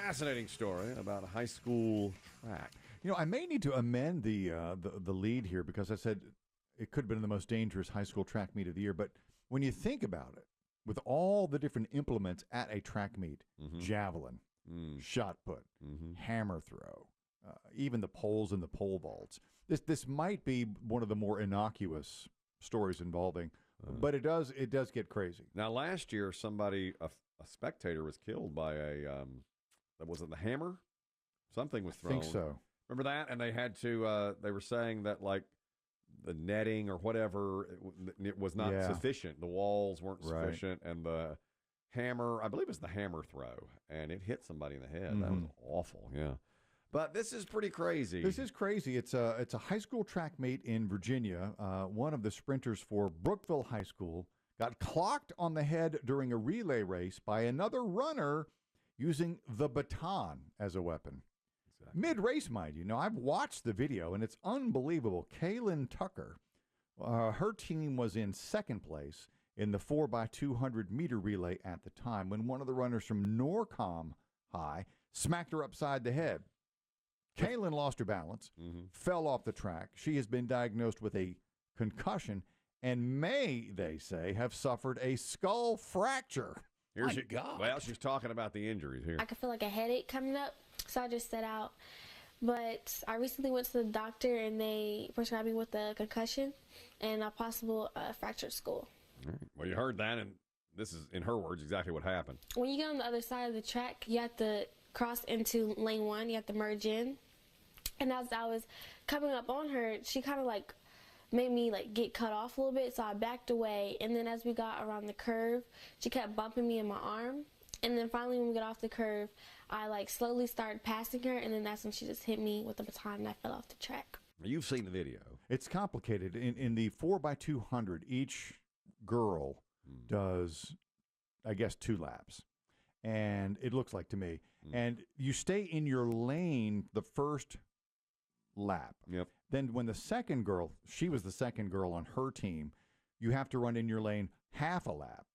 fascinating story about a high school track. You know, I may need to amend the lead here because I said it could have been the most dangerous high school track meet of the year. But when you think about it, with all the different implements at a track meet, javelin, shot put, hammer throw, even the poles and the pole vaults, this might be one of the more innocuous stories involving, but it does get crazy. Now, last year, a spectator was killed by was it the hammer? Something was thrown. I think so. Remember that? And they had to, they were saying that like the netting or whatever, it was not sufficient. The walls weren't sufficient. And the hammer, I believe it was the hammer throw, and it hit somebody in the head. That was awful, yeah. But this is pretty crazy. This is crazy. It's a high school track meet in Virginia. One of the sprinters for Brookville High School got clocked on the head during a relay race by another runner using the baton as a weapon. Exactly. Mid-race, mind you. Now, I've watched the video, and it's unbelievable. Kaylin Tucker, her team was in second place in the 4x200-meter relay at the time when one of the runners from Norcom High smacked her upside the head. Kaylin lost her balance, fell off the track. She has been diagnosed with a concussion and may, they say, have suffered a skull fracture. God. Well, she's talking about the injuries here. I could feel like a headache coming up, so I just set out. But I recently went to the doctor, and they prescribed me with a concussion and a possible fractured skull. All right. Well, you heard that, and this is, in her words, exactly what happened. When you get on the other side of the track, you have to cross into lane 1. You have to merge in. And as I was coming up on her, she kind of like made me like get cut off a little bit, so I backed away. And then as we got around the curve, she kept bumping me in my arm. And then finally when we got off the curve, I like slowly started passing her, and then that's when she just hit me with the baton and I fell off the track. You've seen the video. It's complicated. In the 4x200, each girl does, I guess, 2 laps. And it looks like to me. And you stay in your lane the first lap. Yep. Then when the second girl, she was the second girl on her team, you have to run in your lane half a lap.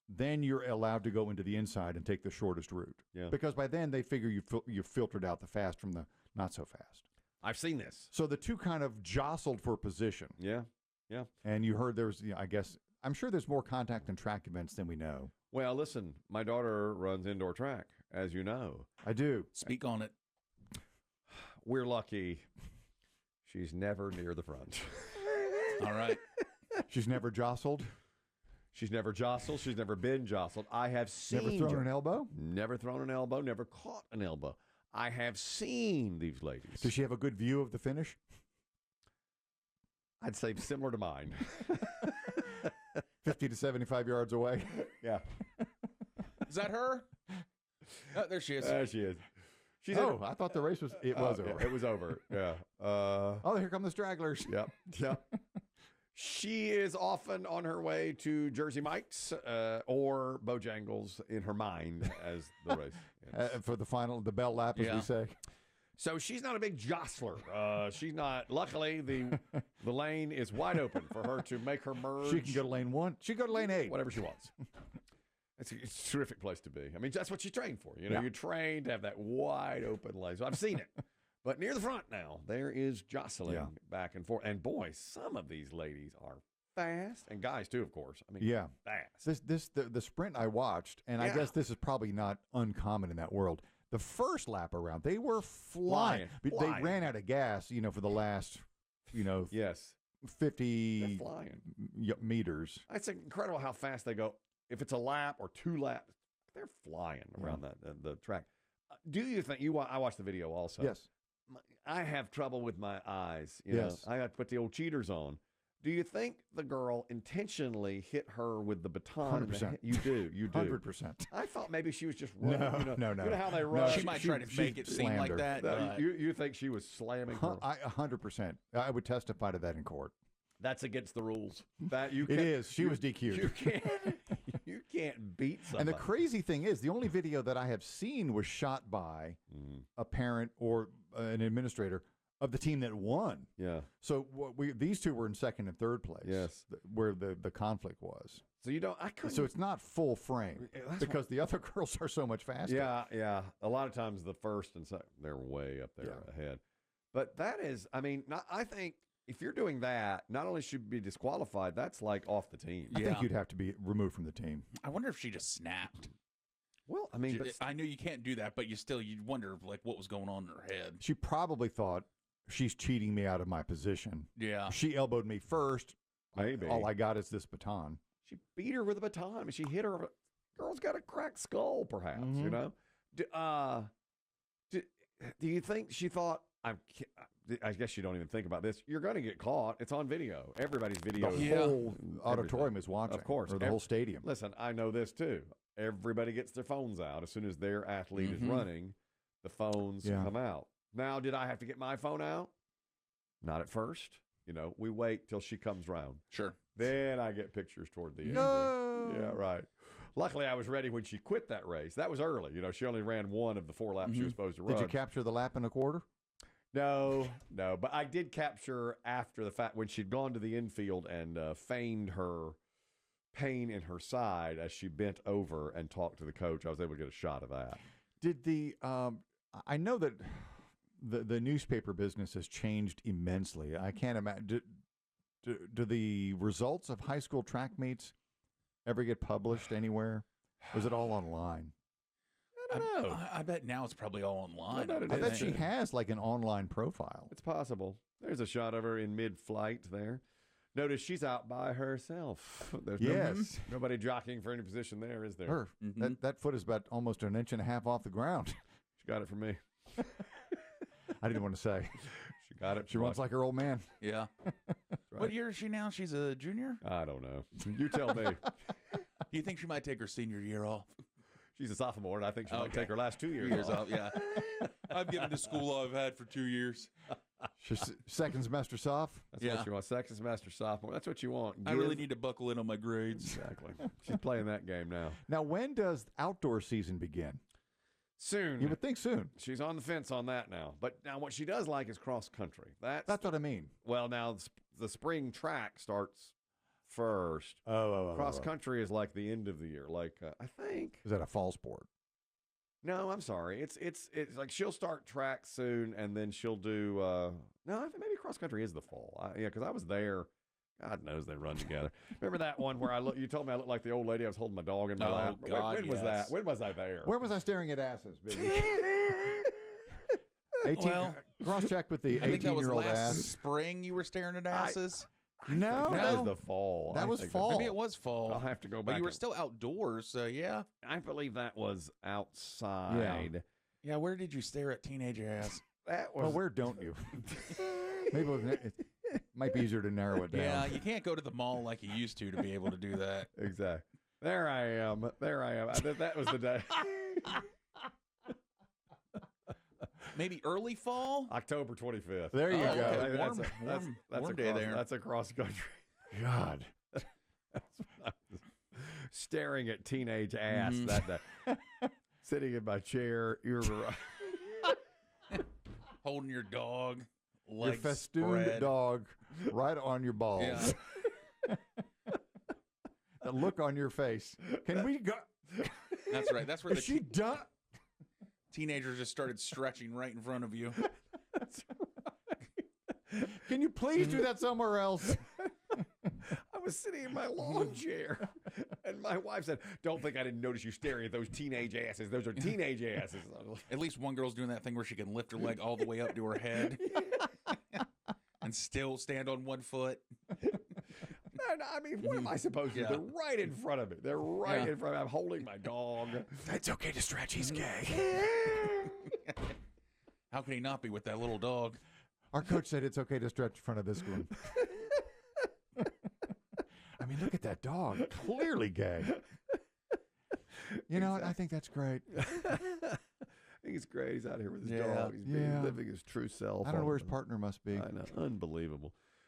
Then you're allowed to go into the inside and take the shortest route. Yeah. Because by then they figure you've filtered out the fast from the not so fast. I've seen this. So the two kind of jostled for position. Yeah. Yeah. And you heard there's, I guess, I'm sure there's more contact in track events than we know. Well, listen, my daughter runs indoor track, as you know. I do. Speak on it. We're lucky she's never near the front. All right. She's never jostled? She's never jostled. She's never been jostled. I have seen... Never thrown an elbow? Never thrown an elbow. Never caught an elbow. I have seen these ladies. Does she have a good view of the finish? I'd say similar to mine. 50 to 75 yards away? Yeah. Is that her? Oh, there she is. There she is. I thought the race was... It was over. Yeah, it was over. Yeah. Here come the stragglers. Yep. Yep. She is often on her way to Jersey Mike's or Bojangles in her mind as the race ends. For the bell lap, as we say. So she's not a big jostler. She's not. Luckily, the lane is wide open for her to make her merge. She can go to lane 1. She can go to lane 8. Whatever she wants. It's a terrific place to be. I mean, that's what you train for. You know, you're trained to have that wide open lane. So I've seen it. But near the front now, there is jostling back and forth. And boy, some of these ladies are fast, and guys too, of course. I mean, fast. The sprint I watched, and I guess this is probably not uncommon in that world. The first lap around, they were flying. They ran out of gas, for the last, 50 meters. It's incredible how fast they go. If it's a lap or 2 laps, they're flying around the track. Do you think I watched the video also? Yes. I have trouble with my eyes. Yes. I got to put the old cheaters on. Do you think the girl intentionally hit her with the baton? 100%. You do. 100%. I thought maybe she was just running. No. You know how they run? She might try to make it seem like that. No, you think she was slamming her? 100%. I would testify to that in court. That's against the rules. It is. She was DQ'd. You can't beat somebody. And the crazy thing is, the only video that I have seen was shot by a parent or an administrator of the team that won. Yeah. So these two were in second and third place. Yes. Where the conflict was. So you don't. I couldn't. So it's not full frame because the other girls are so much faster. Yeah, yeah. A lot of times the first and second, they're way up there ahead. But that is, I mean, I think if you're doing that, not only should you be disqualified, that's like off the team. I think you'd have to be removed from the team. I wonder if she just snapped. Well, I mean, I know you can't do that, but you'd wonder like what was going on in her head. She probably thought she's cheating me out of my position. Yeah. She elbowed me first. Maybe. All I got is this baton. She beat her with a baton. I mean, she hit her. Girl's got a cracked skull, perhaps, you know? Do you think she thought, I guess you don't even think about this. You're going to get caught. It's on video. Everybody's video. The whole auditorium is watching. Of course. Or the whole stadium. Listen, I know this too. Everybody gets their phones out. As soon as their athlete is running, the phones come out. Now, did I have to get my phone out? Not at first. You know, we wait till she comes round. Sure. Then I get pictures toward the end. No. Yeah, right. Luckily, I was ready when she quit that race. That was early. You know, she only ran one of the 4 laps she was supposed to run. Did you capture the lap and a quarter? No. But I did capture after the fact when she'd gone to the infield and feigned her pain in her side as she bent over and talked to the coach. I was able to get a shot of that. Did I know that the newspaper business has changed immensely. I can't imagine. Do the results of high school track meets ever get published anywhere? Or is it all online? I don't know. I bet now it's probably all online. I bet she has like an online profile. It's possible. There's a shot of her in mid-flight there. Notice she's out by herself. There's nobody jockeying for any position there, is there? Her. That foot is about almost 1.5 inches off the ground. She got it from me. I didn't want to say. She got it. She runs like her old man. Yeah. Right. What year is she now? She's a junior? I don't know. You tell me. Do you think she might take her senior year off? She's a sophomore, and I think she might take her last 2 years off. Yeah. I've given the school I've had for 2 years. She's second semester soft. That's what you want. Second semester sophomore. That's what you want. I really need to buckle in on my grades. Exactly. She's playing that game now. Now, when does outdoor season begin? Soon. You would think soon. She's on the fence on that now. But now what she does like is cross country. That's what I mean. Well, now the spring track starts first. Cross country is like the end of the year. Like I think. Is that a fall sport? No, I'm sorry. It's like she'll start track soon, and then she'll do. No, I think maybe cross country is the fall. Because I was there. God knows they run together. Remember that one where you told me I looked like the old lady I was holding my dog in my lap? God, when was that? When was I there? Where was I staring at asses, Biggie? 18. Well, cross-check with the 18-year-old ass. Spring you were staring at asses? No. That was the fall. That was fall. Maybe it was fall. I'll have to go back. But you were still outdoors, so yeah. I believe that was outside. Yeah, where did you stare at teenage ass? That was. Well, where don't you? Maybe it might be easier to narrow it down. Yeah, you can't go to the mall like you used to be able to do that. Exactly. There I am. That was the day. Maybe early fall? October 25th. There you go. Okay. That's warm a day there. That's across country. God. Staring at teenage ass that day. Sitting in my chair, holding your dog. Your festooned spread. dog right on your balls. Yeah. The look on your face. Can we go? That's right. That's where Is she done? Teenagers just started stretching right in front of you. That's right. Can you please do that somewhere else? I was sitting in my lawn chair, and my wife said, "Don't think I didn't notice you staring at those teenage asses. Those are teenage asses." At least one girl's doing that thing where she can lift her leg all the way up to her head and still stand on one foot. I mean, what am I supposed to do? They're right in front of me. They're right in front of me. I'm holding my dog. It's okay to stretch. He's gay. How can he not be with that little dog? Our coach said it's okay to stretch in front of this one. I mean, look at that dog. Clearly gay. You know what? I think that's great. I think it's great. He's out here with his dog. He's living his true self. I don't know where his partner must be. I know. Unbelievable.